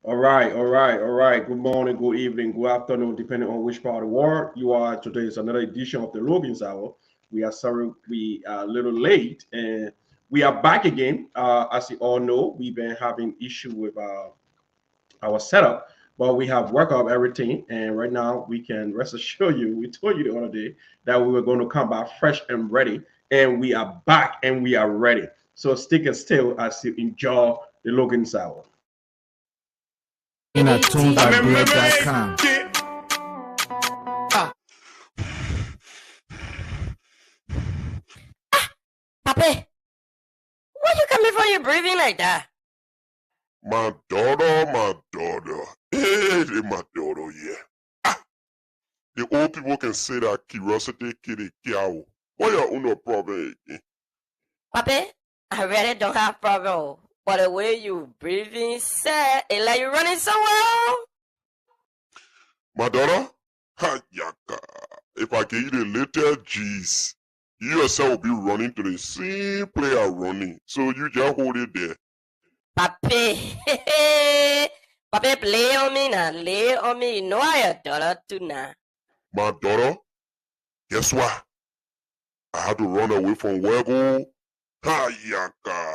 All right. Good morning, good evening, good afternoon, depending on which part of the world you are. Today is another edition of the Logan's Hour. We are sorry we are a little late, and we are back again. As you all know, we've been having issue with our setup, but we have worked out everything, and right now we can rest assured you. We told you the other day that we were going to come back fresh and ready, and we are back and we are ready. So stick and still as you enjoy the Logan's Hour. In at tunesartgrid.com. Papi, why you coming for your breathing like that? My daughter. Hey, my daughter, yeah. The old people can say that curiosity kill a cow. Why you no problem again? Papi, I really don't have problem. But the way you breathing, say, it like you running somewhere. My daughter? Ha, yaka. If I give you the little G's, you yourself will be running to the same player running. So you just hold it there. Papi, Papi, play on me now, lay on me. You know I your daughter too now. My daughter, guess what? I had to run away from Wego. Ha, yaka.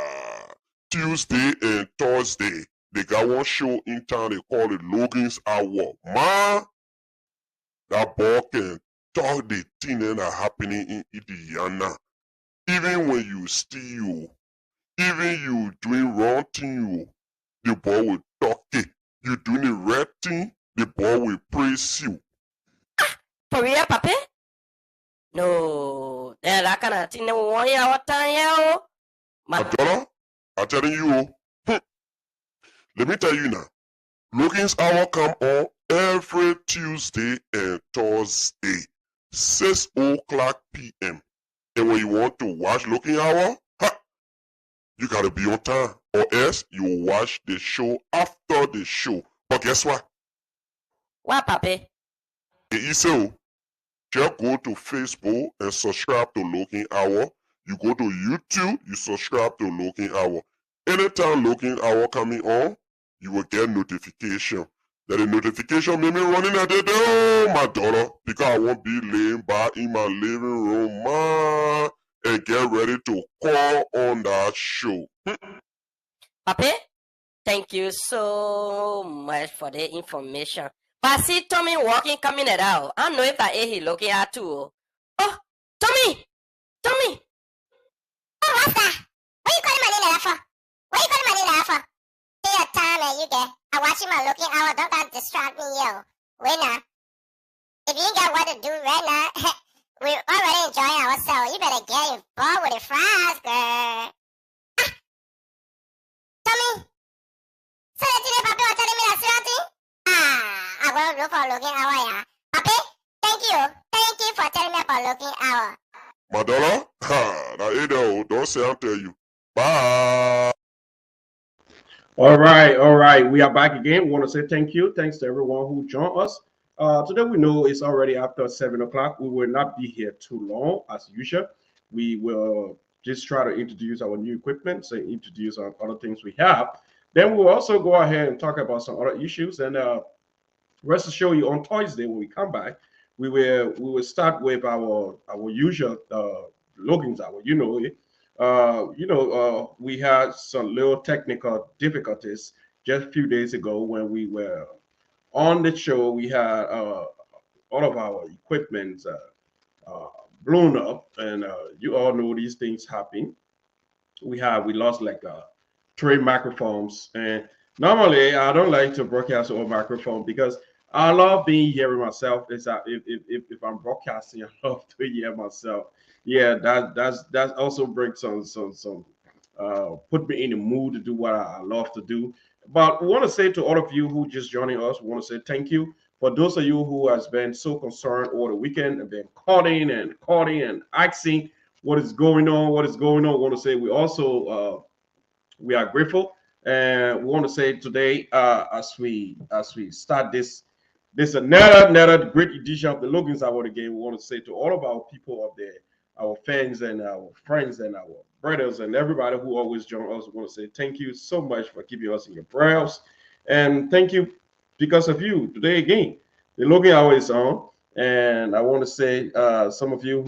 Tuesday and Thursday, they got one show in town they call it Logan's Hour. Man, that ball can talk the thing that are happening in Indiana. Even when you steal, even you doing wrong thing, the ball will talk it. You doing the right thing, the ball will praise you. For real, Papi? No, that kind of thing that we want here all time, yeah. My daughter, I'm telling you, let me tell you now. Logan's Hour come on every Tuesday and Thursday, 6 o'clock p.m. And when you want to watch Logan Hour, you gotta be on time, or else you watch the show after the show. But guess what? What, Papi? It's so just go to Facebook and subscribe to Logan Hour. You go to YouTube, you subscribe to Logan Hour. Anytime Logan Hour coming on, you will get notification. That the notification made me running at the door, my daughter, because I won't be laying back in my living room, man, and get ready to call on that show. Papi, thank you so much for the information. But I see Tommy walking, coming it out. I don't know if I he looking at too. Oh, Tommy! Tommy! Oh, what's that? What you calling my name like that for? What you calling my name like that for? Take your time and you get. I'm watching my Looking Hour. Don't got distract me, yo. Wait now. If you ain't got what to do right now, we're already enjoying ourselves. You better get involved with the fries, girl. Tommy, so today, Papi was telling me that something? I'm going to look for Looking Hour, yeah. Papi, thank you. Thank you for telling me about Looking Hour. My daughter, that ain't no, don't say I'll tell you. Bye. All right. We are back again. We want to say thank you. Thanks to everyone who joined us. Today we know it's already after 7 o'clock. We will not be here too long as usual. We will just try to introduce our new equipment, so introduce our other things we have. Then we'll also go ahead and talk about some other issues. And rest assured you on Thursday when we come back, we will start with our usual Logan's hour. We had some little technical difficulties just a few days ago when we were on the show. We had all of our equipment uh, blown up, and you all know these things happen. We lost like three microphones, and normally I don't like to broadcast over microphone because I love being hearing myself. Is that if I'm broadcasting, I love to hear myself. Yeah, that also brings some put me in the mood to do what I love to do. But we want to say to all of you who just joining us, we want to say thank you. For those of you who has been so concerned over the weekend and been calling and asking what is going on, we want to say we are grateful, and we want to say today as we start this another great edition of the Logan's Hour again. We want to say to all of our people up there, our fans and our friends and our brothers and everybody who always join us, we want to say thank you so much for keeping us in your prayers. And thank you because of you today again. The Logan Hour is on, and I want to say some of you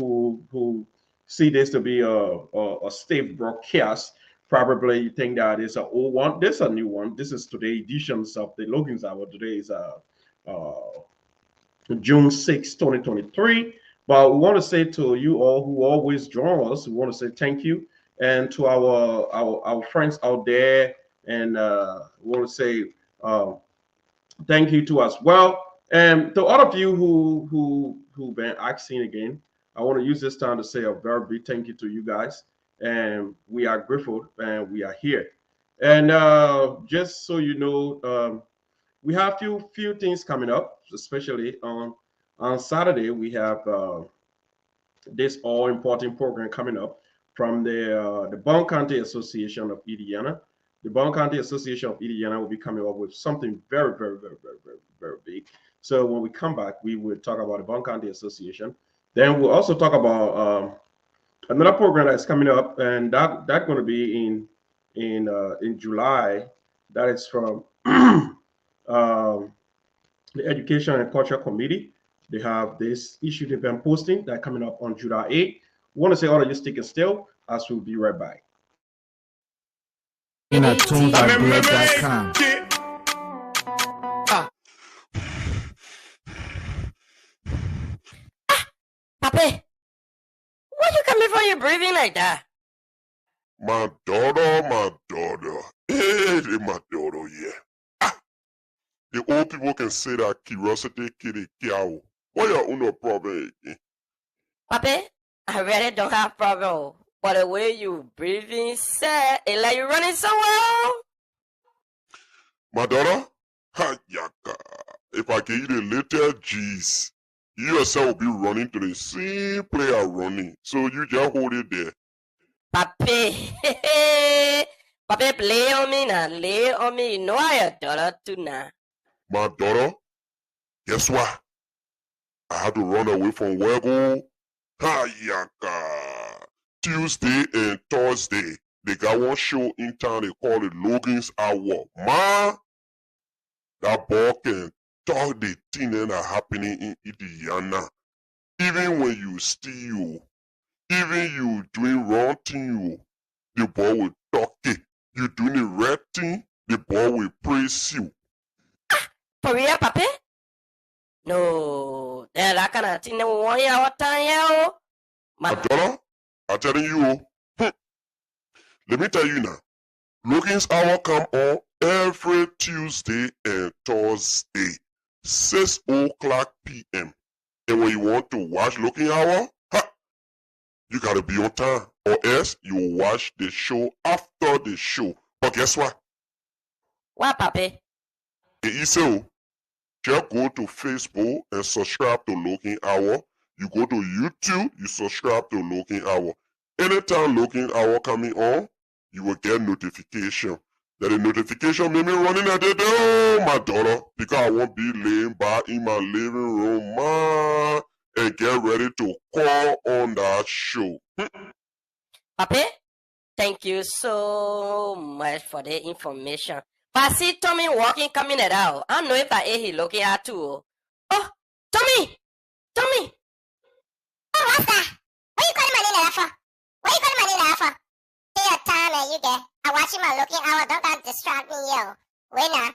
who see this to be a safe broadcast probably think that it's an old one. This is a new one. This is today editions of the Logan's Hour. Today is uh, June 6, 2023. But we want to say to you all who always join us, we want to say thank you. And to our friends out there, and we want to say thank you to as well. And to all of you who've been asking again, I want to use this time to say a very big thank you to you guys. And we are grateful and we are here. And just so you know, we have few things coming up, especially on Saturday. We have this all important program coming up from the Bond County Association of Indiana. The Bond County Association of Indiana will be coming up with something very, very, very, very, very, very big. So when we come back, we will talk about the Bond County Association. Then we'll also talk about another program that's coming up, and that's going to be in July. That is from the Education and Culture Committee. They have this issue they've been posting that coming up on July 8th. We want to say all of you stick and still as we'll be right back. In at tunesartgrid.com. Papi, why you coming for you breathing like that? My daughter. Hey, my daughter, yeah. The old people can say that curiosity kill a cow. What your no problem again? Papi, I really don't have problem. But the way you breathing, say, it like you running somewhere. My daughter? Ha, yaka. If I give you the little G's, you yourself will be running to the same player running. So you just hold it there. Papi, Papi, play on me now, lay on me. You know I your daughter too now. My daughter, guess what? I had to run away from Wego. Ha, yaka. Tuesday and Thursday, they got one show in town. They call it Logan's Hour. Man, that ball can talk the thing that are happening in Indiana. Even when you steal, even you doing wrong thing, the ball will talk it. You doing the right thing, the ball will praise you. For real, Papi? No, that kind of thing. No 1 hour time, yeah. My daughter, I'm telling you, let me tell you now. Logan's Hour come on every Tuesday and Thursday, 6 o'clock p.m. And when you want to watch Logan Hour, you gotta be on time, or else you watch the show after the show. But guess what? What, Papi? Just go to Facebook and subscribe to Logan Hour. You go to YouTube, you subscribe to Logan Hour. Anytime Logan Hour coming on, you will get notification. That the notification made me running at the door, my daughter, because I won't be laying back in my living room, man, and get ready to call on that show. Papi, thank you so much for the information. But I see Tommy walking, coming it out. I don't know if I he looking at too. Oh, Tommy! Tommy! Oh, what's that? What you calling my name like that for? What you calling my name like that for? Take your time and you get. I'm watching my Looking Hour. Don't that distract me, yo. Wait now.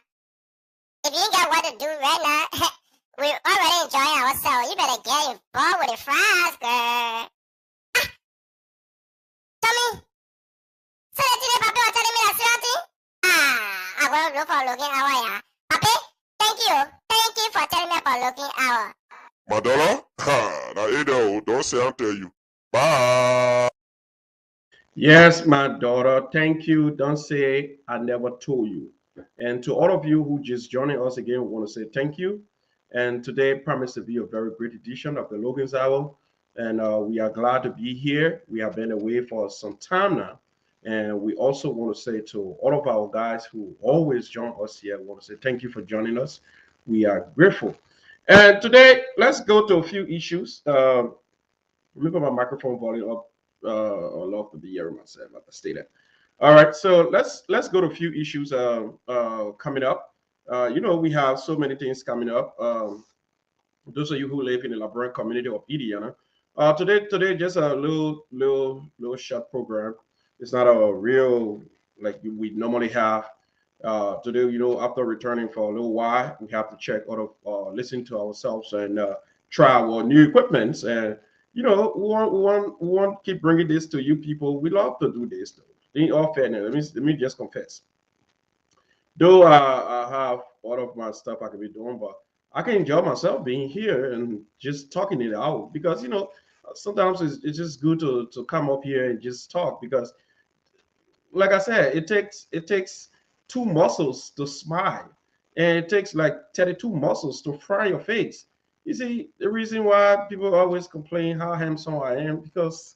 If you ain't got what to do right now, we're already enjoying ourselves. You better get involved with the fries, girl. Tommy, so today, Papi was telling me that something? I want to look for Looking Hour, yeah. Papi, thank you. Thank you for telling me about Looking Hour. My daughter, that ain't don't say I'll tell you. Bye. Yes, my daughter. Thank you. Don't say I never told you. And to all of you who just joining us again, we want to say thank you. And today promised to be a very great edition of the Logan's Hour. And we are glad to be here. We have been away for some time now. And we also want to say to all of our guys who always join us here, we want to say thank you for joining us. We are grateful. And today, let's go to a few issues. Let me put my microphone volume up or off to be here myself. Like I stated. All right, so let's go to a few issues coming up. you know, we have so many things coming up. Those of you who live in the LeBron community of Indiana, today just a little short program. It's not a real like we normally have. Today, you know, after returning for a little while, we have to check out of listen to ourselves and try our new equipments. And you know, we want to keep bringing this to you people. We love to do this. Though. In all fairness, let me just confess. Though I have all of my stuff I can be doing, but I can enjoy myself being here and just talking it out because you know sometimes it's just good to come up here and just talk because like I said, it takes two muscles to smile, and it takes like 32 muscles to fry your face. You see, the reason why people always complain how handsome I am because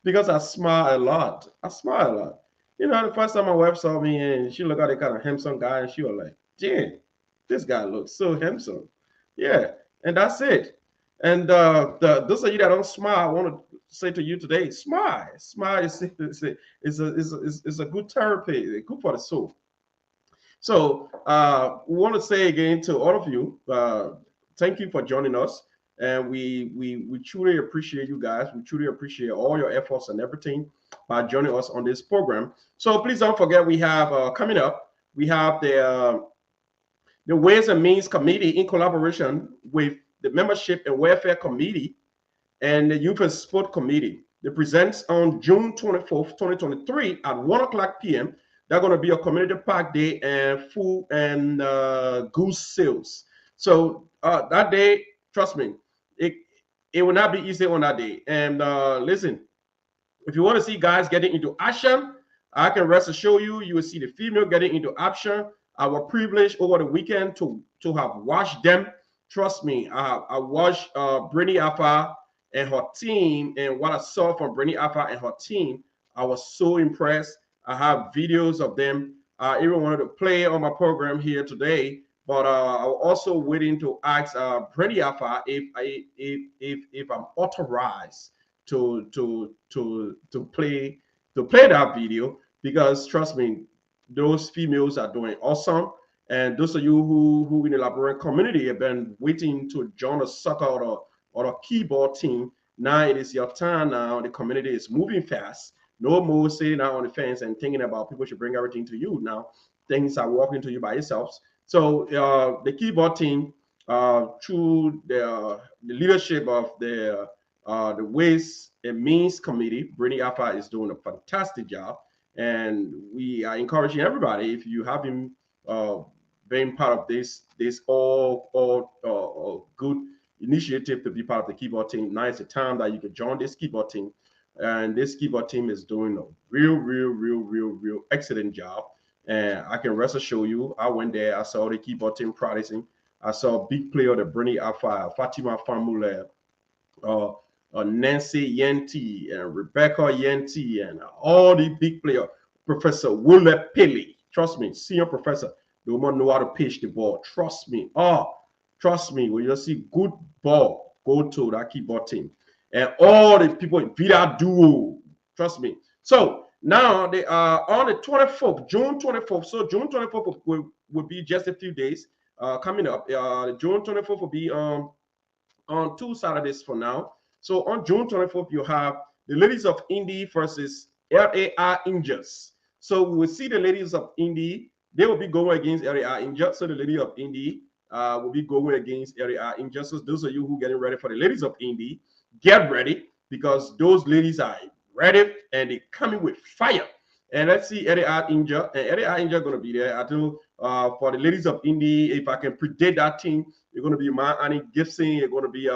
I smile a lot. I smile a lot. You know, the first time my wife saw me and she looked at the kind of handsome guy and she was like, "Jen, this guy looks so handsome." Yeah, and that's it. And those of you that don't smile, I want to say to you today, smile. Smile is a good therapy, good for the soul. So we want to say again to all of you, thank you for joining us, and we truly appreciate you guys. We truly appreciate all your efforts and everything by joining us on this program. So please don't forget we have coming up. We have the Ways and Means Committee in collaboration with the Membership and Welfare Committee and the Youth and Sport Committee. They presents on June 24th, 2023 at 1 o'clock p.m. They're going to be a community park day and food and goose sales. So that day, trust me, it will not be easy on that day. And listen, if you want to see guys getting into action, I can rest assure you, you will see the female getting into action. Our privilege over the weekend to have watched them. Trust me, I watched Brittany Alpha and her team, and what I saw from Brittany Alpha and her team, I was so impressed. I have videos of them. I even wanted to play on my program here today, but I was also waiting to ask Brittany Alpha if I'm authorized to play that video because trust me, those females are doing awesome. And those of you who in the Liberian community have been waiting to join a soccer or a keyboard team, now it is your time now. The community is moving fast. No more sitting out on the fence and thinking about people should bring everything to you. Now things are walking to you by yourselves. So the keyboard team, through the leadership of the Ways and Means Committee, Brittany Alpha is doing a fantastic job. And we are encouraging everybody, if you have been being part of this all good initiative to be part of the keyboard team, now is the time that you can join this keyboard team. And this keyboard team is doing a real excellent job. And I can rest assure you, I went there, I saw the keyboard team practicing. I saw a big player, the Brittany Alpha, Fatima Famule, Nancy Yenti and Rebecca Yenti and all the big players. Professor Willett Pele, trust me, senior professor, they will know how to pitch the ball. Trust me. Trust me, when you see good ball, go to that keyboard team. And all the people in Vida Duo, trust me. So now they are on the 24th, June 24th. So June 24th will be just a few days coming up. June 24th will be on 2 Saturdays for now. So on June 24th, you have the Ladies of Indy versus LAR Angels. So we will see the Ladies of Indy. They will be going against LAR Angels. So the Lady of Indy will be going against LAR Angels. So those of you who are getting ready for the Ladies of Indy, get ready because those ladies are ready and they're coming with fire. And let's see LAR Angel. And LAR Angel going to be there. I do for the Ladies of Indy, if I can predict that team, you're going to be Annie Gibson. You're going to be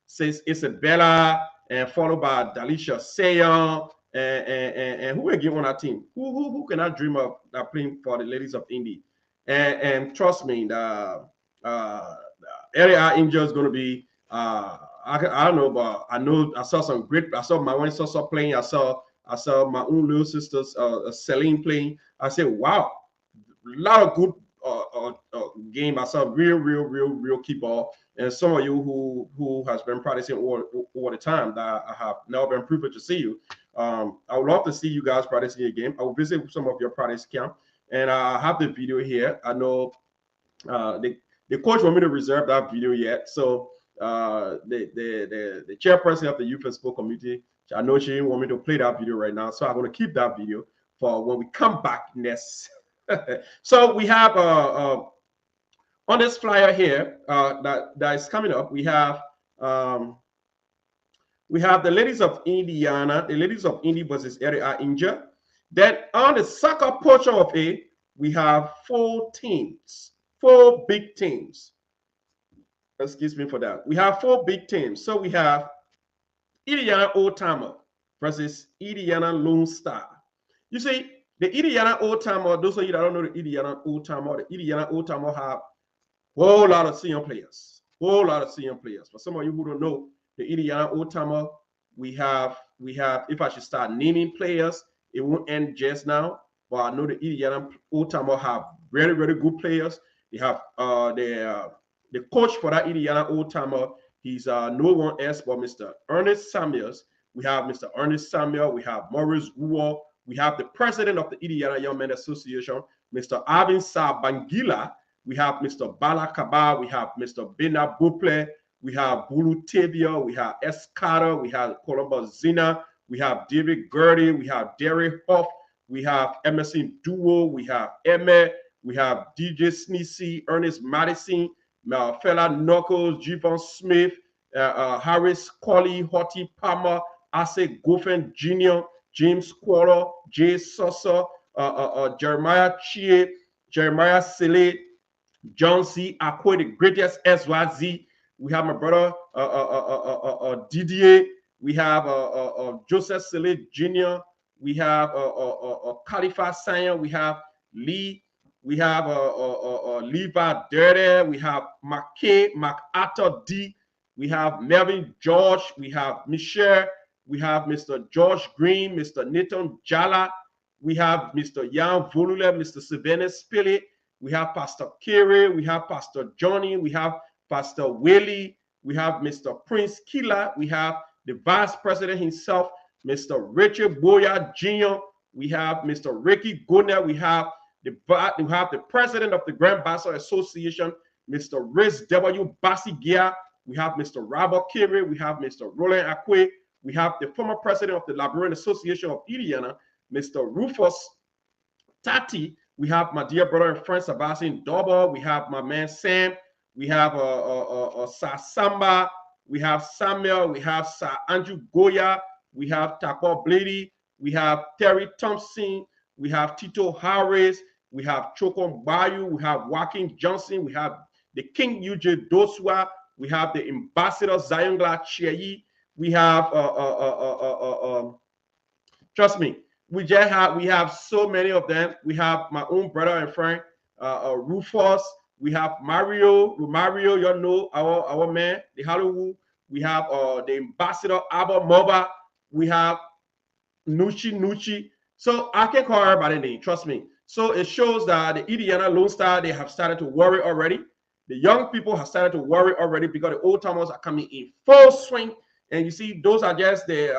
says Isabella, and followed by Dalisha Sayon, and who again on that team? Who can I dream of that playing for the Ladies of Indy? And trust me, the area Angel is going to be. I don't know, but I know I saw some great. I saw my one sister playing. I saw my own little sisters, Celine playing. I said, wow, a lot of good game. I saw real key ball. And some of you who has been practicing all the time that I have now been privileged to see you. I would love to see you guys practicing a game. I will visit some of your practice camp, and I have the video here. I know the coach want me to reserve that video yet, so the chairperson of the youth and sport committee, I know she didn't want me to play that video right now, so I'm going to keep that video for when we come back next. So we have on this flyer here that is coming up, we have the ladies of Indiana, the ladies of Indy versus area injured. Then on the soccer portion of it, we have 4 teams, 4 big teams. Excuse me for that. We have 4 big teams. So we have Indiana Old Timer versus Indiana Lone Star. You see, the Indiana Old Timer, those of you that don't know the Indiana Old Timer have a whole lot of senior players. Whole lot of senior players. For some of you who don't know, the Indiana Old Timer, we have, if I should start naming players, it won't end just now. But I know the Indiana Old Timer have very, very good players. They have the coach for that Indiana Old Timer. He's no one else but Mr. Ernest Samuels. We have Mr. Ernest Samuel. We have Maurice Ruo. We have the president of the Indiana Young Men Association, Mr. Arvin Sabangila. We have Mr. Bala Kaba. We have Mr. Bena Buple. We have Bulu Tavia. We have Escada. We have Columbus Zina. We have David Gertie. We have Derek Hoff. We have Emerson Duo. We have Emme. We have DJ Sneezy, Ernest Madison, Fella Knuckles, Javon Smith, Harris Colley, Hottie Palmer, Ase Goffin Jr., James Quarter, Jay Sosa, Jeremiah Chie, Jeremiah Sele, John C. Akwe, the greatest SYZ. We have my brother Didier. We have Joseph Sele Jr. We have Khalifa Sayan. We have Lee. We have Levi Dirty. We have McKay, MacArthur D. We have Melvin George. We have Michelle. We have Mr. George Green, Mr. Nathan Jala. We have Mr. Jan Volule, Mr. Sylvanus Spillet. We have Pastor Kerry. We have Pastor Johnny. We have Pastor Willie. We have Mr. Prince Kila. We have the Vice President himself, Mr. Richard Boya Jr. We have Mr. Ricky Gunner. We have the president of the Grand Bassa Association, Mr. Riz W. Basigia. We have Mr. Robert Kerry. We have Mr. Roland Akwe. We have the former president of the Liberian Association of Indiana, Mr. Rufus Tati. We have my dear brother and friend Sebastian Doba. We have my man Sam. We have Sasamba. We have Samuel. We have Sir Andrew Goya. We have Tako Blady. We have Terry Thompson. We have Tito Harris. We have Chokon Bayu. We have Joaquin Johnson. We have the King UJ Doswa. We have the Ambassador Zayongla Chiayi. We have trust me, we have so many of them. We have my own brother and friend Rufus. We have Mario, you know, our man, the Hollywood. We have the Ambassador Abba Moba. We have Nuchi. So I can call everybody name, trust me. So it shows that the Indiana Lone Star, they have started to worry already. The young people have started to worry already because the old timers are coming in full swing. And you see, those are just the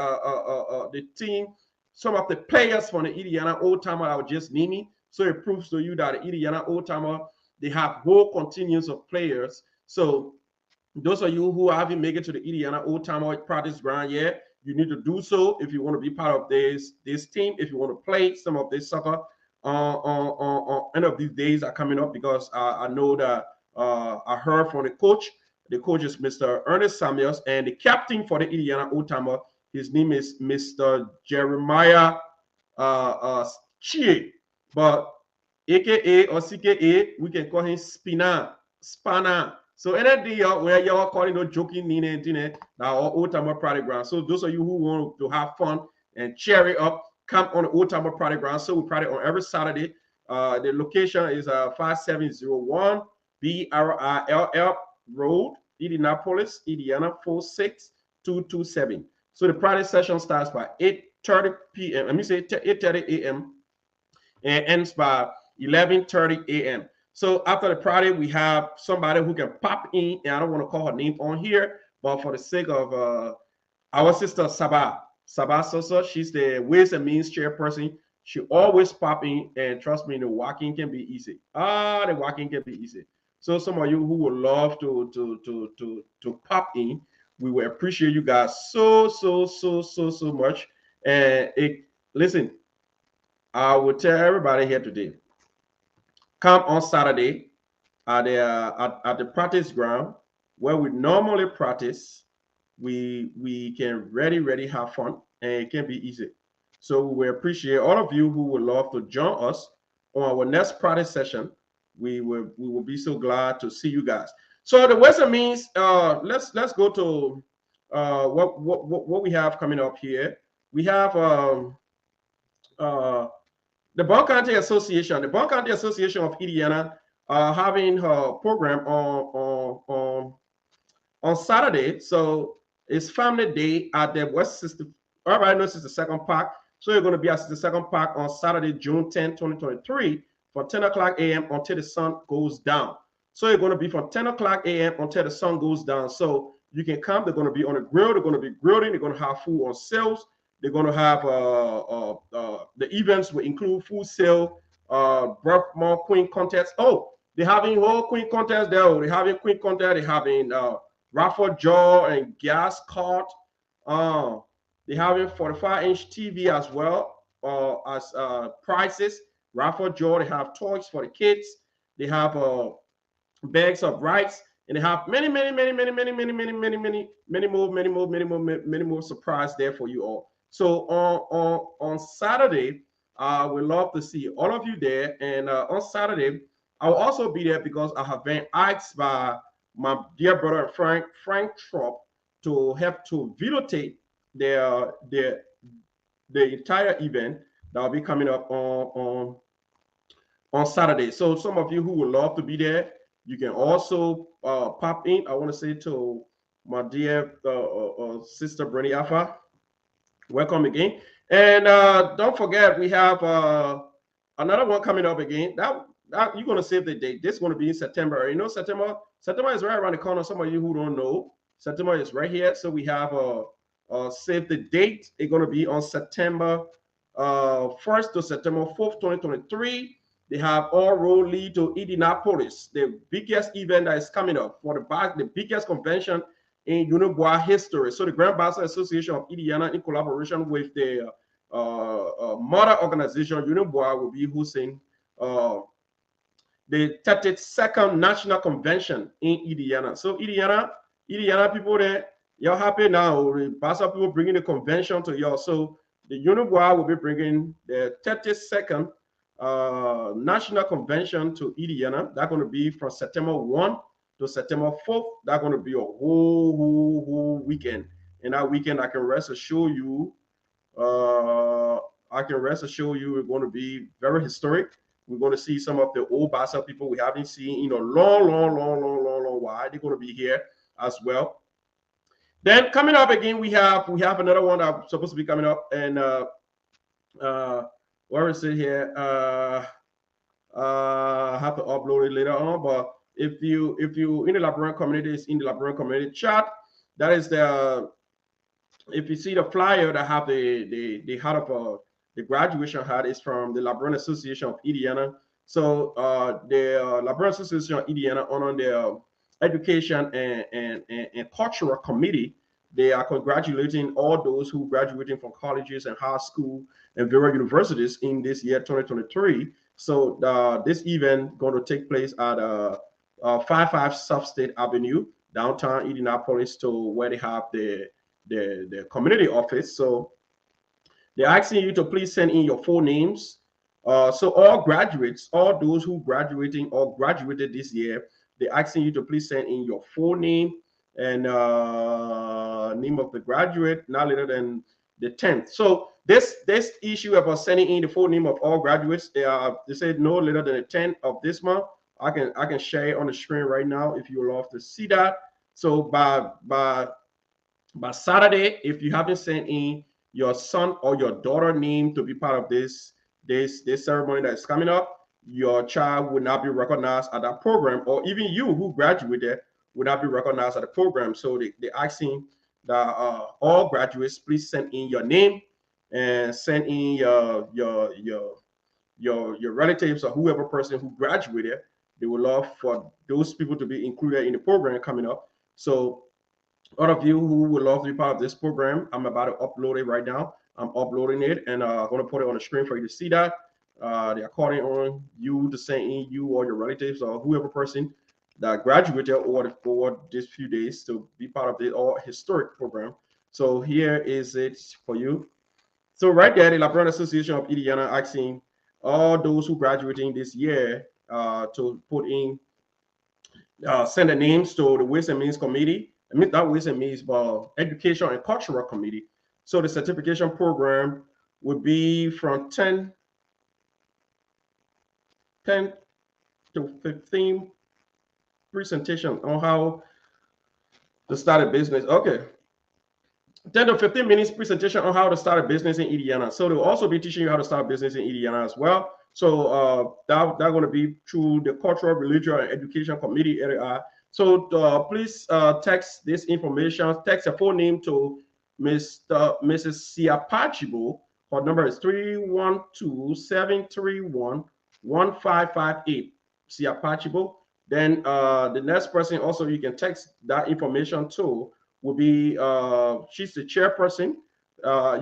team, some of the players from the Indiana Old Timer I was just naming. So it proves to you that the Indiana Old Timer, they have whole continuums of players. So those of you who haven't made it to the Indiana Old Timer practice ground yet, you need to do so if you want to be part of this team, if you want to play some of this soccer on end of these days are coming up, because I know that I heard from the coach. The coach is Mr. Ernest Samuels, and the captain for the Indiana Old Timer, his name is Mr. Jeremiah Chie, but AKA or CKA, we can call him Spanner. So anything where y'all calling no joking now our Old Timer Pride ground. So those of you who want to have fun and cheer it up, come on the Old Timer Pride ground. So we pride on every Saturday. The location is 5701 BRILL Road, Indianapolis, Indiana 46227. So the Friday session starts by 8:30 p.m. Let me say 8:30 a.m. and ends by 11:30 a.m. So after the Friday, we have somebody who can pop in, and I don't want to call her name on here, but for the sake of our sister Sabah. Sabah Sosa, she's the Ways and Means chairperson. She always pop in, and trust me, the walking can be easy. The walking can be easy. So some of you who would love to pop in, we will appreciate you guys so much. And listen, I will tell everybody here today, come on Saturday at the practice ground where we normally practice. We can really have fun, and it can be easy. So we appreciate all of you who would love to join us on our next practice session. We will be so glad to see you guys. So the Western means let's go to what we have coming up here. We have the Bond County Association. The Bond County Association of Indiana having her program on Saturday. So it's Family Day at the West 60. Everybody knows it's the second park. So you're going to be at the second park on Saturday, June 10, 2023, from 10 o'clock a.m. until the sun goes down. So you're going to be from 10 o'clock a.m. until the sun goes down. So you can come. They're going to be on the grill. They're going to be grilling. They're going to have food on sales. They're going to have the events will include food sale, more queen contest. Oh, they're having whole queen contest there. They're having queen contest. They're having raffle jaw and gas cart. They have a 45-inch TV as well as prizes. Raffle jaw. They have toys for the kids. They have bags of rice, and they have many more surprise there for you all. So on Saturday, we love to see all of you there. And on Saturday, I'll also be there because I have been asked by my dear brother Frank Trop to help to videotape the entire event that will be coming up on Saturday. So some of you who would love to be there, you can also pop in. I want to say to my dear sister Brenny Alpha, welcome again. And don't forget, we have another one coming up again. That you're going to save the date. This is going to be in September. You know, September is right around the corner. Some of you who don't know, September is right here. So we have save the date. It's going to be on September 1st to September 4th, 2023. They have all road lead to Indianapolis, the biggest event that is coming up for the biggest convention in Unibois history. So the Grand Bassa Association of Indiana, in collaboration with the mother organization Unibois, will be hosting the 32nd National Convention in Indiana. So Indiana people there, you're happy now. The Bassa people bringing the convention to y'all. So the Unibois will be bringing the 32nd National Convention to Indiana. That's going to be from September 1 to September 4th. That's going to be a whole weekend. And that weekend, I can rest assure you, it's going to be very historic. We're going to see some of the old Bassa people we haven't seen in a long while. They're going to be here as well. Then coming up again, we have another one that's supposed to be coming up, and where is it here? I have to upload it later on. But if you in the Labrador community, it's in the Labrador community chat. That is the if you see the flyer that have the hat of the graduation hat is from the Labrador Association of Indiana. So the Labrador Association of Indiana on their education and cultural committee, they are congratulating all those who graduating from colleges and high school and various universities in this year 2023. So this event going to take place at 55 South State Avenue, downtown Indianapolis, to where they have the community office. So they're asking you to please send in your full names. So all graduates, all those who graduating or graduated this year, they're asking you to please send in your full name and name of the graduate, not later than the 10th. So this issue about sending in the full name of all graduates, they said no later than the 10th of this month. I can share it on the screen right now if you would love to see that. So by Saturday, if you haven't sent in your son or your daughter name to be part of this ceremony that is coming up, your child will not be recognized at that program, or even you who graduated would not be recognized at the program. So they're asking that all graduates, please send in your name and send in your relatives or whoever person who graduated. They would love for those people to be included in the program coming up. So all of you who would love to be part of this program, I'm about to upload it right now. I'm uploading it and I'm going to put it on the screen for you to see that. They're calling on you to send in you or your relatives or whoever person that graduated over these few days to be part of the all historic program. So here is it for you. So right there, the Labrador Association of Indiana asking all those who graduating this year to put in, send their names to the Ways and Means Committee. I mean, that Ways and Means, but Education and Cultural Committee. So the certification program would be from 10 to 15 presentation on how to start a business. Okay. 10 to 15 minutes presentation on how to start a business in Indiana. So they'll also be teaching you how to start a business in Indiana as well. So that's going to be through the Cultural, Religious, and Education Committee area. So please text this information, text a phone name to Mrs. Siapachibo. Her number is 312-731-1558. Siapachibo. Then the next person also you can text that information to will be she's the chairperson.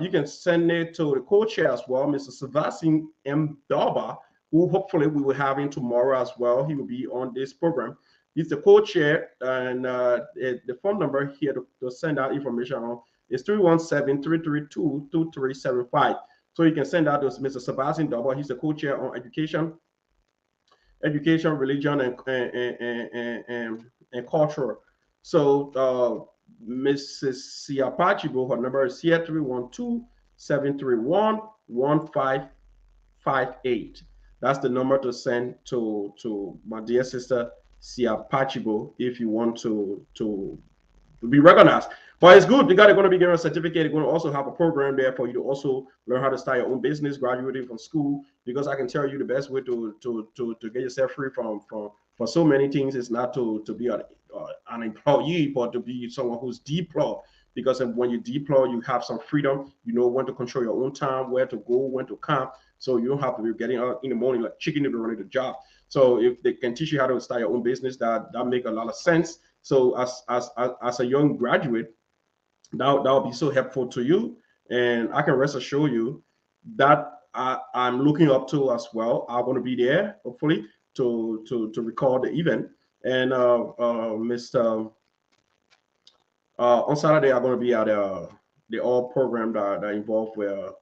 You can send it to the co-chair as well, Mr. Sebastian M. Dauba, who hopefully we will have in tomorrow as well. He will be on this program. He's the co-chair, and the phone number here to send out information on is 317-332-2375. So you can send out to Mr. Sebastian Dauba. He's the co-chair on education, religion, and culture. So Mrs. Siapachibo, her number is here 312-731-1558. That's the number to send to my dear sister Siapachibo if you want to be recognized. But it's good because they're going to be giving a certificate. They're going to also have a program there for you to also learn how to start your own business, graduating from school. Because I can tell you the best way to get yourself free from so many things is not to be an employee, but to be someone who's deployed. Because when you deploy, you have some freedom. You know when to control your own time, where to go, when to come. So you don't have to be getting out in the morning like chicken to running the job. So if they can teach you how to start your own business, that make a lot of sense. So as a young graduate, that will be so helpful to you, and I can rest assure you that I'm looking up to as well. I'm going to be there hopefully to record the event, and Mr. On Saturday I'm going to be at the all program that involved with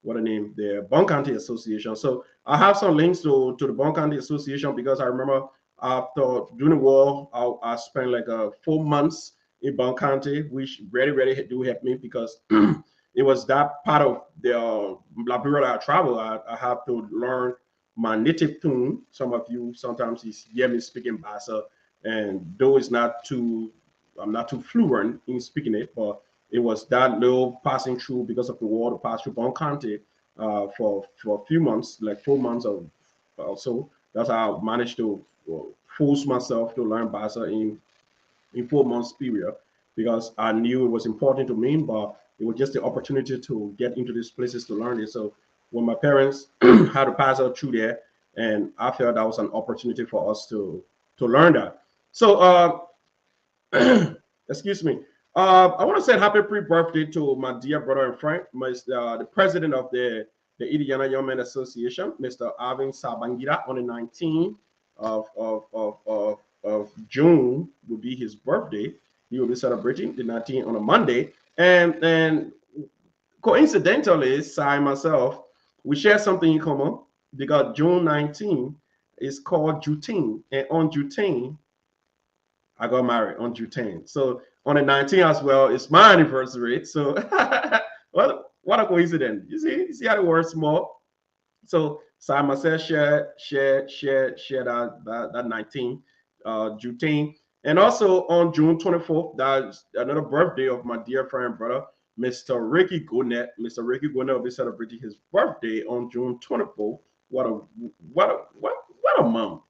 what the name, the Bon County Association. So I have some links to the Bon County Association because I remember after during the war I spent like 4 months in Bon County, which really do help me because it was that part of the Liberia that I travel. I have to learn my native tune. Some of you sometimes hear me speaking Bassa, and though I'm not too fluent in speaking it, but it was that little passing through because of the war to pass through Bon County for a few months, like 4 months or so. That's how I managed to force myself to learn Bassa in 4 months period, because I knew it was important to me, but it was just the opportunity to get into these places to learn it. So when my parents had to pass out through there, and I felt that was an opportunity for us to learn that. So excuse me. I want to say happy pre-birthday to my dear brother and friend, the president of the Indiana Young Men Association, Mr. Arvin Sabangira, on the 19th of June will be his birthday. He will be celebrating the 19th on a Monday. And coincidentally, I myself, we share something in common because June 19th is called Jutin. And on Jutin, I got married on Jutin. So on the 19th as well, it's my anniversary. So what a coincidence. You see how the word small? So I myself share that 19 June. And also on June 24th, that's another birthday of my dear friend and brother, Mr. Ricky Gonet. Mr. Ricky Gonet will be celebrating his birthday on June 24th. What a month.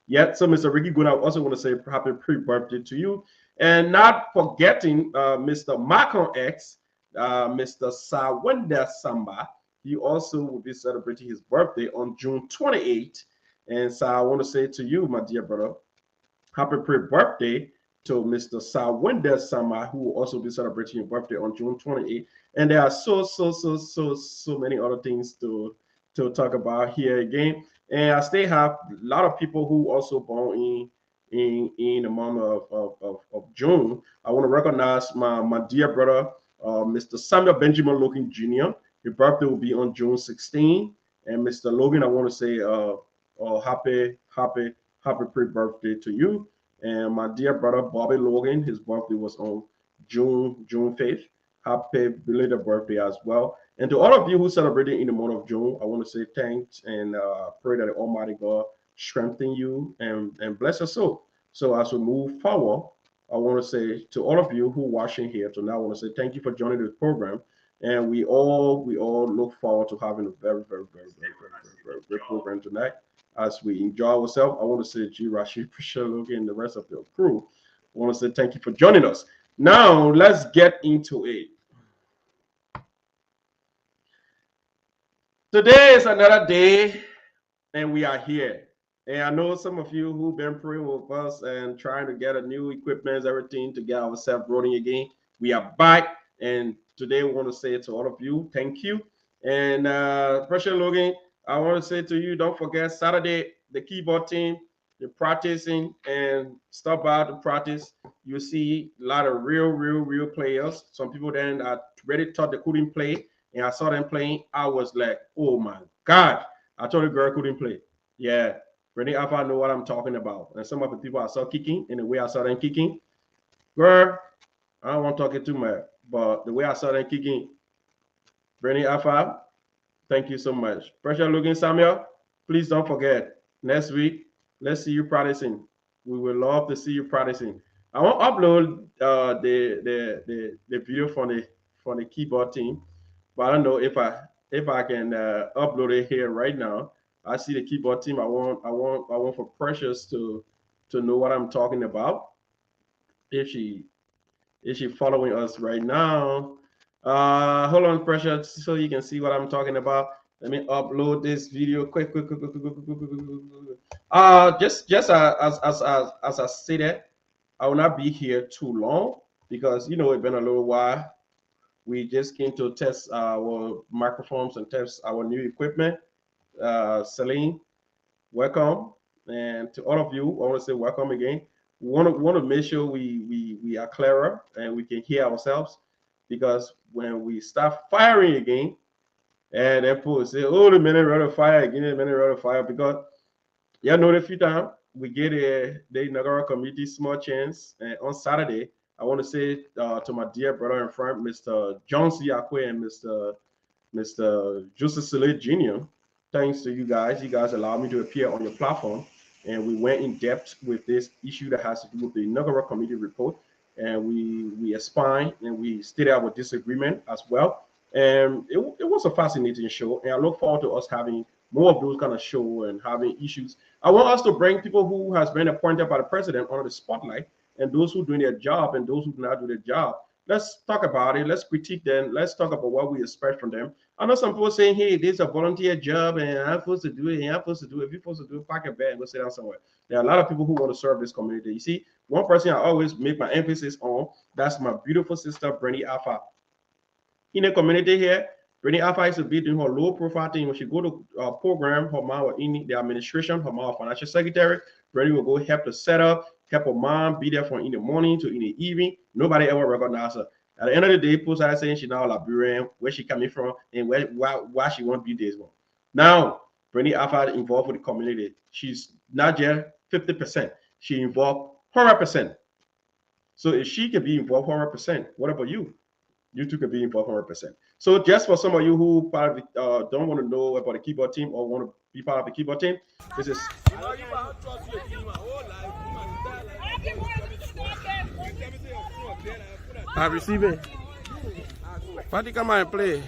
yet. So, Mr. Ricky Good, I also want to say happy pre-birthday to you. And not forgetting Mr. Malcolm X, Mr. Sawenda Samba. He also will be celebrating his birthday on June 28th. And so I want to say to you, my dear brother, happy pre-birthday to Mr. Sawenda Sama, who will also be celebrating his birthday on June 28th. And there are so many other things to talk about here again. And I still have a lot of people who also born in the month of June. I want to recognize my dear brother, Mr. Samuel Benjamin Logan Jr. His birthday will be on June 16. And Mr. Logan, I want to say happy pre-birthday to you. And my dear brother Bobby Logan, his birthday was on June 5th. Happy belated birthday as well. And to all of you who celebrated in the month of June, I want to say thanks and pray that the Almighty God strengthen you and bless your soul. So as we move forward, I want to say to all of you who are watching here tonight, I want to say thank you for joining the program. And we all look forward to having a very great program tonight. As we enjoy ourselves, I want to say G. Rashid, Priscilla, Logan, and the rest of the crew. I want to say thank you for joining us. Now, let's get into it. Today is another day, and we are here. And I know some of you who've been praying with us and trying to get a new equipment, everything to get ourselves rolling again. We are back, and today we want to say to all of you, thank you. And Pressure Logan, I want to say to you, don't forget Saturday, the keyboard team, they're practicing, and stop by to practice. You see a lot of real players. Some people then already thought they couldn't play, and I saw them playing. I was like, oh my God. I told the girl couldn't play. Yeah, Renee Alpha know what I'm talking about. And some of the people I saw kicking, and the way I saw them kicking, girl, I don't want to talk it too much, but the way I saw them kicking, Renee Alpha, thank you so much. Pressure Logan Samuel, please don't forget, next week, let's see you practicing. We would love to see you practicing. I want to upload the video from the keyboard team, but I don't know if I can upload it here right now. I see the keyboard team. I want for Precious to know what I'm talking about. If she following us right now, hold on, Precious, so you can see what I'm talking about. Let me upload this video quick. Just as I said, I will not be here too long because it's been a little while. We just came to test our microphones and test our new equipment. Celine, welcome, and to all of you, I want to say welcome again. We want to make sure we are clearer and we can hear ourselves, because when we start firing again, and then people say, "Oh, the minute ready to fire again, the minute ready to fire," because know the few times we get the inaugural committee small chance on Saturday. I want to say to my dear brother and friend, Mr. John C. Akwe and Mr. Joseph Sele Jr., thanks to you guys. You guys allowed me to appear on your platform, and we went in depth with this issue that has to do with the inaugural committee report, and we explained and we stated our disagreement as well. And it was a fascinating show, and I look forward to us having more of those kind of show and having issues. I want us to bring people who has been appointed by the president under the spotlight, and those who doing their job and those who do not do their job. Let's talk about it. Let's critique them. Let's talk about what we expect from them. I know some people saying, hey, this is a volunteer job and I'm supposed to do it. And I'm supposed to do it. If you're supposed to do it, pack a bag and go sit down somewhere. There are a lot of people who want to serve this community. You see, one person I always make my emphasis on, that's my beautiful sister, Brandy Alpha. In the community here, Brandy Alpha is to be doing her low profile thing. When she go to program, her mom or in the administration, her mom financial secretary, Brandy will go help to set up, help her mom be there from in the morning to in the evening. Nobody ever recognize her. At the end of the day, people start saying she's now a Liberian, where she coming from, and why she won't be this one. Now, Brandy Alpha involved with the community. She's not just 50%. She involved 100%. So if she can be involved 100%, what about you? You too can be involved 100%. So just for some of you who probably don't want to know about the keyboard team or want to be part of the keyboard team, this is. I receive it. Party come out and play.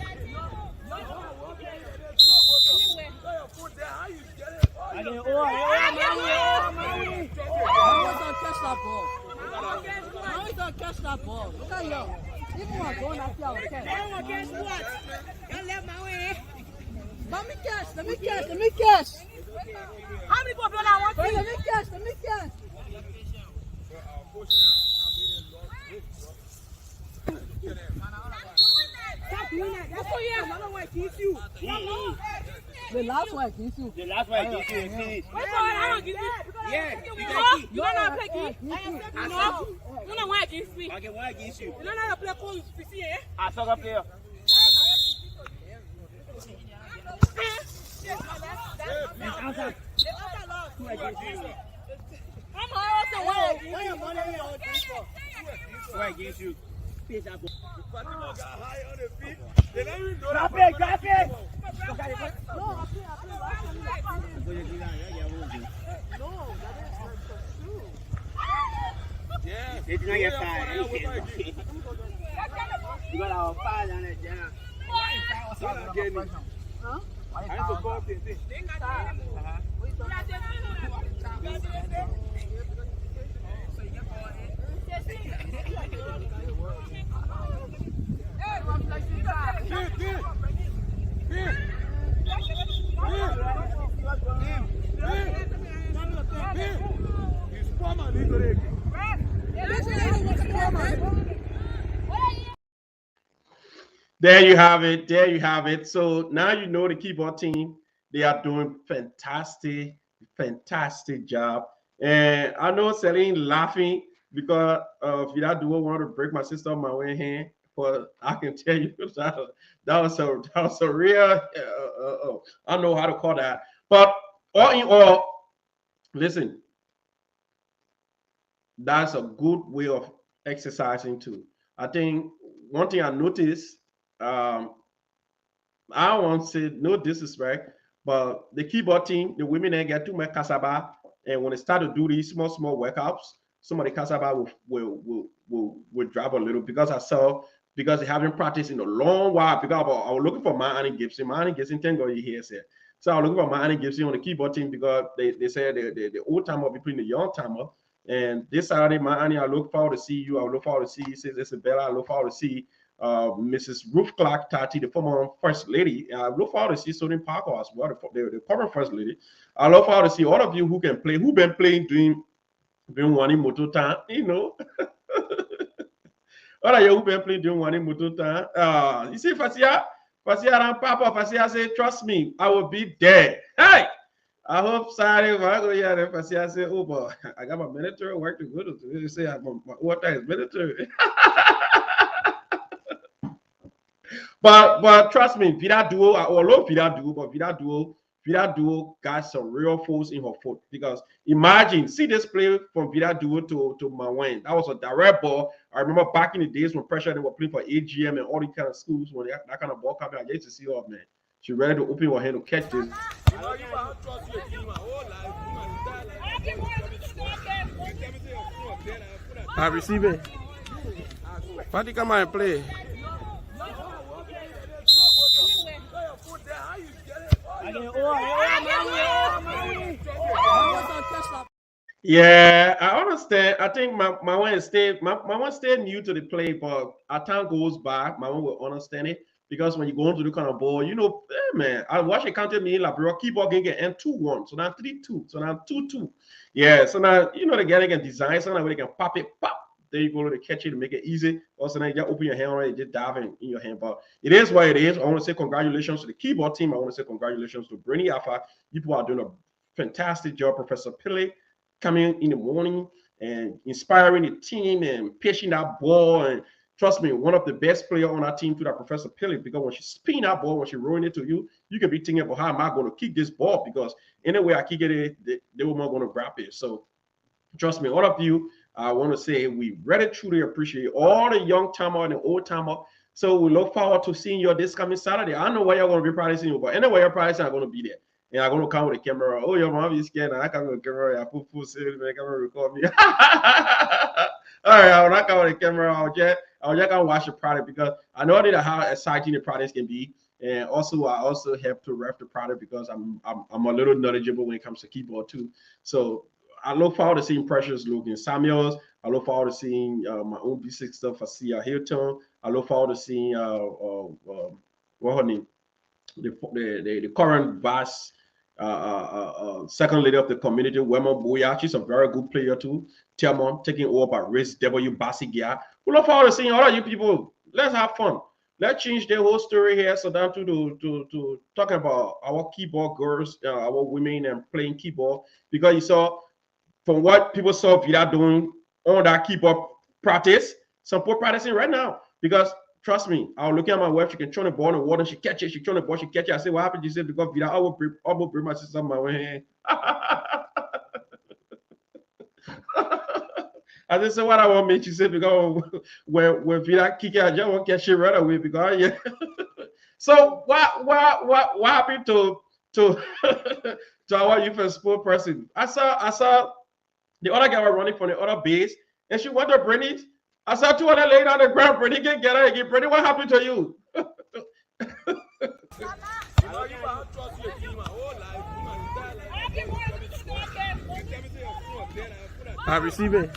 that ball. Maui don't catch that ball. Look at you. Even when I'm going after our catch. Let me catch. How many people I want to? Let me catch. Stop doing that. That's why you have another one against you. The last one against you. The last one against you. I don't give you. Yeah. You don't know how to play key? No. You don't want against me. I get one against you. You don't know how to play cool. You see, eh? I soccer player. I'm also one. One against you. Grab it. Yeah. It's not your side. You got our fire on it, yeah. Huh? I have to go to There you have it. There you have it. So now you know the keyboard team. They are doing fantastic job. And I know Celine laughing because Vida Duo wanted to break my sister on my way hand. But I can tell you that was a real I don't know how to call that. But all in all, listen, that's a good way of exercising too. I think one thing I noticed, I don't want to say no disrespect, but the keyboard team, the women they get too much cassava, and when they start to do these small workouts, some of the cassava will drop a little because they haven't practiced in a long while. Because I was looking for my Annie Gibson. My Annie Gibson can go here said. So I was looking for my Annie Gibson on the keyboard team because they said the old timer will be putting the young timer. And this Saturday, my Annie, I look forward to see you. I look forward to see you, says Isabella. I look forward to see Mrs. Ruth Clark Tati, the former First Lady. I look forward to see Sonia Parker as well, the current First Lady. I look forward to see all of you who can play, who been playing doing one in moto time, you know. All of you who been playing doing one in moto time. You see, Fasia and Papa, Fasia say, trust me, I will be there. Hey! I hope Saturday when I go here, if I say, oh boy, I got my military work to go to. They say my water is military. But trust me, Vida Duo, I love Vida Duo, but Vida Duo got some real force in her foot. Because imagine, see this play from Vida Duo to Mawen. That was a direct ball. I remember back in the days when pressure they were playing for AGM and all these kind of schools when that kind of ball coming, I used to see her, man. She ready to open her hand to catch this. I receive it. Fatty, come on and play. Yeah, I understand. I think my one stayed new to the play, but as time goes by, my one will understand it. Because when you go into the kind of ball, you know, man, I watch it counted me like bro, keyboard can get N2-1. So now 3-2. So now 2-2. Yeah. So now you know the guy can design something where they can pop it, pop. There you go to catch it to make it easy. Also now you just open your hand on it, just dive in your hand. But it is what it is. I want to say congratulations to the keyboard team. I want to say congratulations to Brittany Alpha. You people are doing a fantastic job, Professor Pillay, coming in the morning and inspiring the team and pitching that ball. And trust me, one of the best players on our team to that Professor Pillay, because when she spin that ball, when she rolling it to you, you can be thinking about how am I going to kick this ball? Because anyway I kick it, they were not going to grab it. So trust me, all of you, I want to say we really truly appreciate all the young timer and the old timer. So we look forward to seeing you this coming Saturday. I don't know where you're going to be practicing, but anyway, you're practicing, I'm going to be there. And I'm going to come with a camera. Oh, your mom is scared. I come with a camera. I put full series, man. Camera record me. All right, I'll not come with a camera. I'll just gonna watch the product because I know that how exciting the products can be. And also, I also have to ref the product because I'm a little knowledgeable when it comes to keyboard too. So I look forward to seeing Precious Logan Samuels. I look forward to seeing my own B6 stuff, Fasia Hilton. I look forward to seeing what her name, the current vice second lady of the community, Wema Boya. She's a very good player too. Tiamon taking over by Race W Basigia. We look forward to seeing all of you people. Let's have fun. Let's change the whole story here. So down to talking about our keyboard girls, our women and playing keyboard, because you saw from what people saw Vida doing on that keyboard practice, some people practicing right now. Because trust me, I was looking at my wife, she can throw the ball in the water, she catch it, she throw the ball, she catch it. I said, what happened? She said, because Vida almost bring my sister my way. I just said what I want me. She said, because when Vida kick it, I just want to catch it right away. Because yeah. So what happened to to our youth and sport person? I saw the other guy was running from the other base, and she went to Brittany. I saw two other lady on the ground. Brittany can get her again. Brittany, what happened to you? I receive it.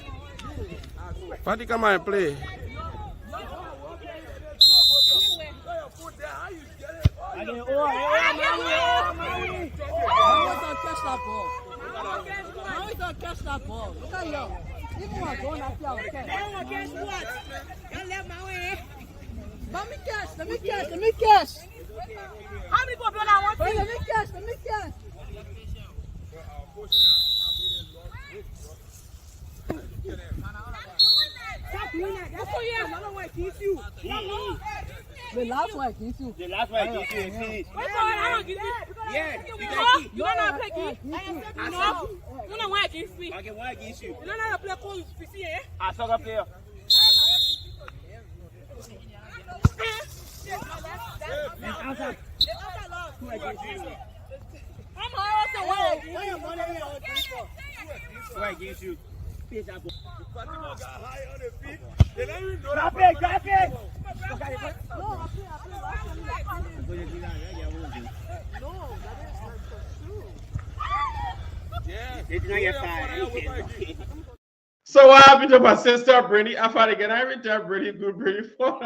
Fatty, come on and play. Catch that ball. Look at you. Even when I'm going after our catch. Don't let my way. Let me catch. How many people I want? Let me catch. Stop doing that. That's what you have. Another one kiss you. The last one kiss you. The last one kiss you. Wait for it. I don't kiss you. Yeah. You don't know how to play kiss? No. You know why I kiss you? I can why kiss you. You don't know how to play cool. You see, eh? I saw the player. I'm also winning. Why against you? Fatima got high on the feet. They let me know Grab that. it, grab it. No, It's not your side. So what happened to my sister Brittany? I found again every time Brittany good, Brittany for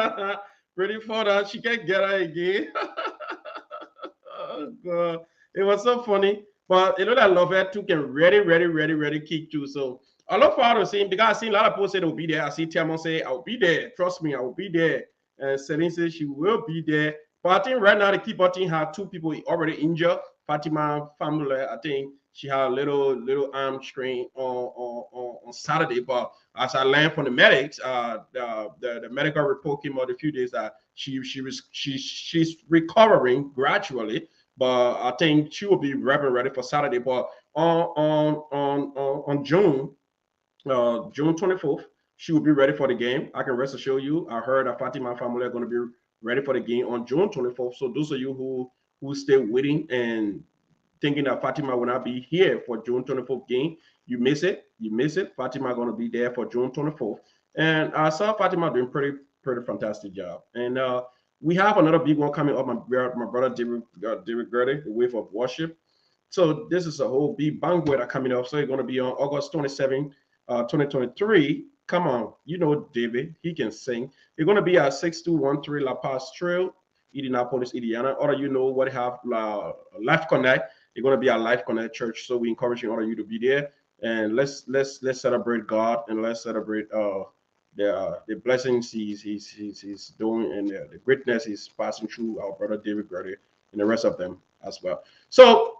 that. She can't get her again. Oh God. It was so funny. But you know that Lovett too can ready kick too. So I look forward to seeing, because I seen a lot of people say they'll be there. I see Tiamon say, I'll be there. Trust me, I will be there. And Celine says she will be there. But I think right now the keyboard team have two people already injured. Fatima family, I think she had a little arm strain on Saturday. But as I learned from the medics, the medical report came out a few days that she's recovering gradually. But I think she will be ready for Saturday. But on June 24th, she will be ready for the game. I can rest assure you. I heard that Fatima family are going to be ready for the game on June 24th. So those of you who stay waiting and thinking that Fatima will not be here for June 24th game, you miss it. Fatima going to be there for June 24th. And I saw Fatima doing pretty fantastic job. And we have another big one coming up. My brother David Gertie, the Wave of Worship. So this is a whole big banquet coming up. So it's going to be on August 27, 2023. Come on, you know David, he can sing. It's going to be at 6213 La Paz Trail, Indianapolis, Indiana. Or you know what have Life Connect. It's going to be a Life Connect church. So we encouraging all of you to be there. And let's celebrate God, and let's celebrate the blessings he's doing, and the greatness he's passing through our brother David Gertie and the rest of them as well. So,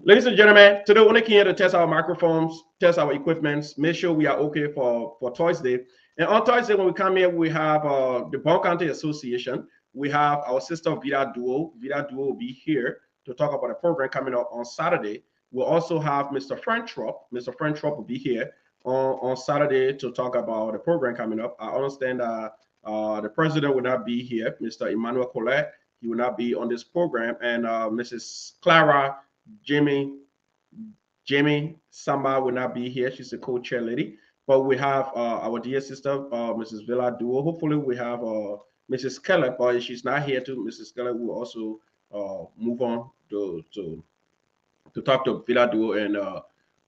ladies and gentlemen, today we're here to test our microphones, test our equipments, make sure we are okay for Thursday. And on Thursday, when we come here, we have the Bond County Association. We have our sister Vida Duo. Vida Duo will be here to talk about a program coming up on Saturday. We'll also have Mr. Frentrop. Mr. Frentrop will be here on Saturday to talk about the program coming up. I understand that the president will not be here, Mr. Emmanuel Colette. He will not be on this program. And Mrs. Clara Jimmy Samba will not be here. She's the co-chair lady. But we have our dear sister, Mrs. Villa Duo. Hopefully we have Mrs. Keller, but if she's not here too, Mrs. Keller will also move on to talk to Villa Duo and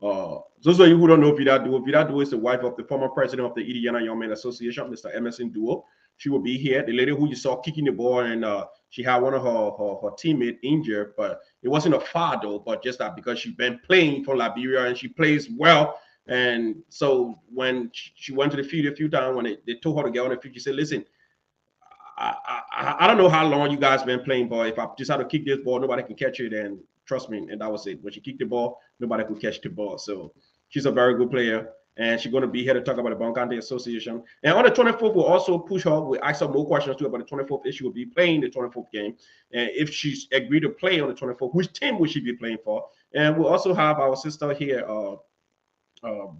Those of you who don't know Vida Duo is the wife of the former president of the Indiana Young Men Association, Mr. Emerson Duo. She will be here. The lady who you saw kicking the ball, and she had one of her teammate injured, but it wasn't a foul though, but just that because she's been playing for Liberia and she plays well. And so when she went to the field a few times, when they told her to get on the field, she said, listen, I don't know how long you guys been playing, but if I just had to kick this ball, nobody can catch it. And trust me, and that was it. When she kicked the ball, nobody could catch the ball. So she's a very good player, and she's going to be here to talk about the Boncante Association. And on the 24th, we'll also push her. We'll ask her more questions too about the 24th. If she will be playing the 24th game, and if she's agreed to play on the 24th, which team will she be playing for? And we'll also have our sister here,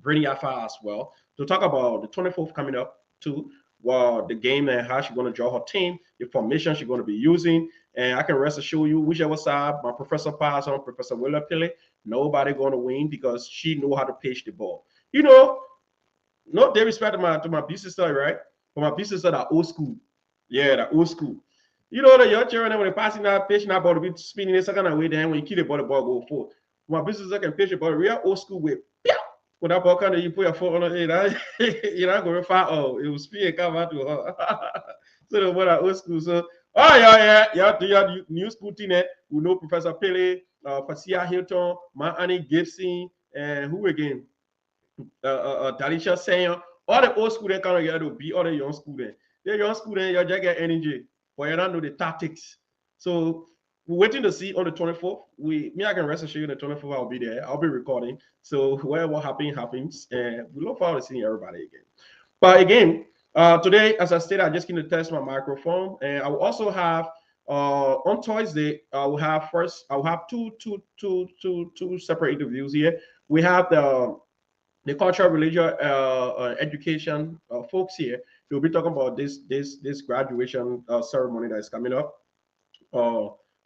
Brittany Afa, as well, to talk about the 24th coming up too. Well, the game and how she's going to draw her team, the formation she's going to be using. And I can rest assure you, whichever side my professor pass on, Professor Willa Pille, nobody going to win because she know how to pitch the ball. You know, no disrespect to my big sister, right? But my big sister, that old school. Yeah, that old school. You know, the young children, when they passing that pitch, that ball to be spinning the second away, then when you kill the ball go forward. My big sister can pitch the ball real old school way. When that ball kind of you put your foot on it, you're not going to fire. Oh, it was speed come out to her. So the one that old school. So, oh yeah, do new school team. We know Professor Pele, Fasia Hilton, Annie Gibson, and who again? Dalisha saying all the old school they kind of get to be all the young school then. The young school then you just get energy, but you don't know the tactics. So we're waiting to see on the 24th. I can rest assured the 24th I'll be there. I'll be recording. So whatever happens, and we look forward to seeing everybody again. But again, today, as I stated, I just came to test my microphone, and I will also have on Thursday. I'll have two separate interviews here. We have the cultural religious education folks here. They'll be talking about this graduation ceremony that is coming up.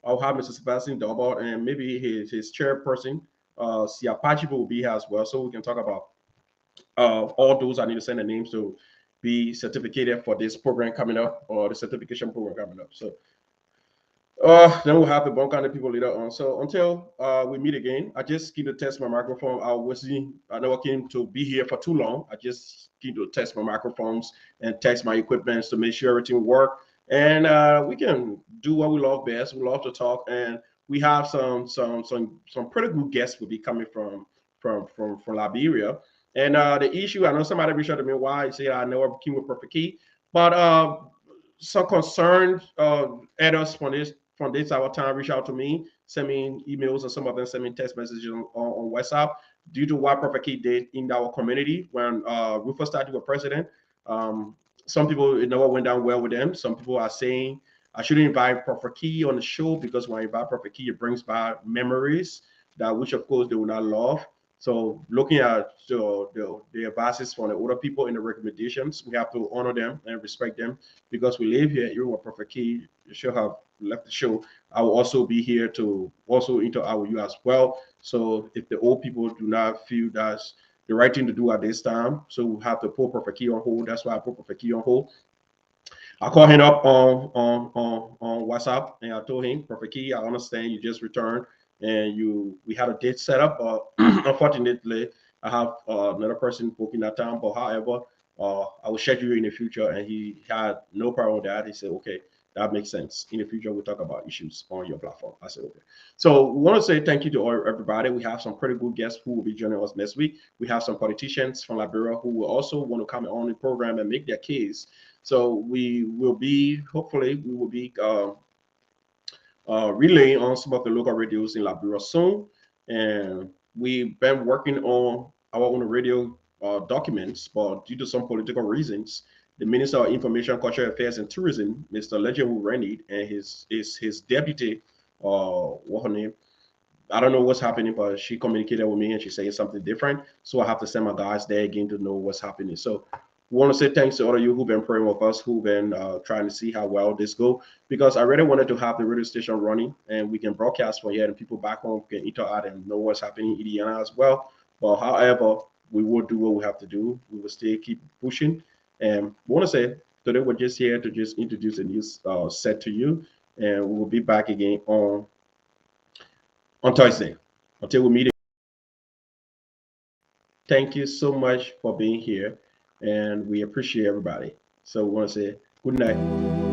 I'll have Mr. Sebastian Double and maybe his chairperson, Sia Pachibo, will be here as well, so we can talk about all those. I need to send the names to be certificated for this program coming up, or the certification program coming up. So then we'll have the Boncante people later on. So until we meet again, I just keep to test my microphone. I never came to be here for too long. I just keep to test my microphones and test my equipment to make sure everything works. And we can do what we love best. We love to talk, and we have some pretty good guests will be coming from Liberia. And the issue, I know somebody reached out to me why I say I never came with Perfect Key, but some concerned editors from this our time reach out to me, send me emails, and some of them send me text messages on WhatsApp due to what Perfect Key did in our community when Rufus started with president. Some people, it never went down well with them. Some people are saying I shouldn't invite Prophet Key on the show because when I invite Prophet Key, it brings back memories that which of course they will not love. So looking at the advices from the older people in the recommendations, we have to honor them and respect them because we live here. Even when Prophet Key should have left the show, I will also be here to also interact with you as well. So if the old people do not feel that's the right thing to do at this time, so we have to put Prophet Key on hold. That's why I put Prophet Key on hold. I called him up on WhatsApp and I told him, Prophet Key, I understand you just returned and we had a date set up, but unfortunately I have another person booking that time. But however, I will schedule you in the future, and he had no problem with that. He said, okay, that makes sense. In the future, we'll talk about issues on your platform. I said, okay. So we want to say thank you to everybody. We have some pretty good guests who will be joining us next week. We have some politicians from Liberia who will also want to come on the program and make their case. So we will be, hopefully, we will be relaying on some of the local radios in Liberia soon. And we've been working on our own radio documents, but due to some political reasons, the Minister of Information, Cultural Affairs, and Tourism, Mr. Legend Rennie, and his deputy, what her name? I don't know what's happening, but she communicated with me and she's saying something different. So I have to send my guys there again to know what's happening. So we want to say thanks to all of you who've been praying with us, who've been trying to see how well this go, because I really wanted to have the radio station running and we can broadcast from here and people back home can interact and know what's happening in Indiana as well. But however, we will do what we have to do. We will stay, keep pushing. And we want to say today we're just here to just introduce a new set to you, and we will be back again on Thursday. Until we meet thank you so much for being here, and we appreciate everybody. So we want to say good night.